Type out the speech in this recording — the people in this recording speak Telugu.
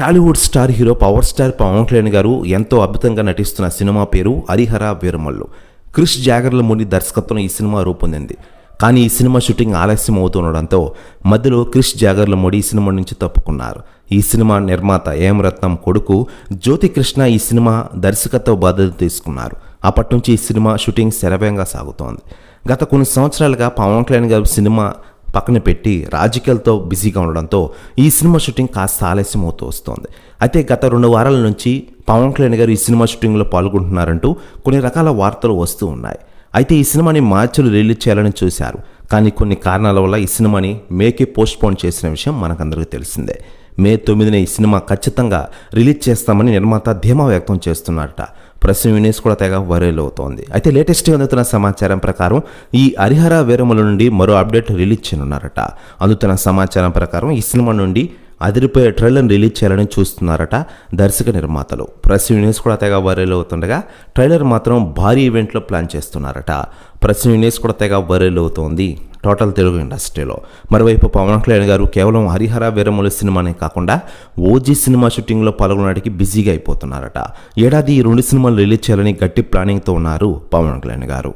Tollywood star hero power star Pawan Kalyan గారు ఎంతో అద్భుతంగా నటిస్తున్న సినిమా పేరు హరిహర వీరమల్లు. క్రిష్ జాగర్లమూడి దర్శకత్వం ఈ సినిమా రూపొందింది. కానీ ఈ సినిమా షూటింగ్ ఆలస్యం అవుతుండడంతో మధ్యలో క్రిష్ జాగర్లమూడి ఈ సినిమా నుంచి తప్పుకున్నారు. ఈ సినిమా నిర్మాత ఏం రత్నం కొడుకు జ్యోతి కృష్ణ ఈ సినిమా దర్శకత్వ బాధ్యత తీసుకున్నారు. అప్పటి నుంచి ఈ సినిమా షూటింగ్ శరవేగంగా సాగుతోంది. గత కొన్ని సంవత్సరాలుగా పవన్ కళ్యాణ్ గారు సినిమా పక్కన పెట్టి రాజకీయాలతో బిజీగా ఉండడంతో ఈ సినిమా షూటింగ్ కాస్త ఆలస్యం అవుతూ వస్తోంది. అయితే గత 2 వారాల నుంచి పవన్ కళ్యాణ్ గారు ఈ సినిమా షూటింగ్లో పాల్గొంటున్నారంటూ కొన్ని రకాల వార్తలు వస్తూ ఉన్నాయి. అయితే ఈ సినిమాని మార్చిలో రిలీజ్ చేయాలని చూశారు. కానీ కొన్ని కారణాల వల్ల ఈ సినిమాని మేకి పోస్ట్పోన్ చేసిన విషయం మనకందరికీ తెలిసిందే. మే 9న ఈ సినిమా ఖచ్చితంగా రిలీజ్ చేస్తామని నిర్మాత ధీమా వ్యక్తం చేస్తున్నారట. ప్రెస్ న్యూస్ కూడా తెగ వైరల్ అవుతోంది. అయితే లేటెస్ట్గా అందుతున్న సమాచారం ప్రకారం ఈ హరిహర వీరమల్లు నుండి మరో అప్డేట్ రిలీజ్ చేయనున్నారట. అందుతున్న సమాచారం ప్రకారం ఈ సినిమా నుండి అదిరిపోయే ట్రైలర్ని రిలీజ్ చేయాలని చూస్తున్నారట దర్శక నిర్మాతలు. ప్రెస్ న్యూస్ కూడా తెగ వైరల్ అవుతుండగా ట్రైలర్ మాత్రం భారీ ఈవెంట్లో ప్లాన్ చేస్తున్నారట. ప్రెస్ న్యూస్ కూడా తెగ వైరల్ అవుతోంది టోటల్ తెలుగు ఇండస్ట్రీలో. మరోవైపు పవన్ కళ్యాణ్ గారు కేవలం హరిహర వీరమల్లు సినిమానే కాకుండా ఓజీ సినిమా షూటింగ్లో పాల్గొనడానికి బిజీగా అయిపోతున్నారట. ఏడాది ఈ 2 సినిమాలు రిలీజ్ చేయాలని గట్టి ప్లానింగ్తో ఉన్నారు పవన్ కళ్యాణ్ గారు.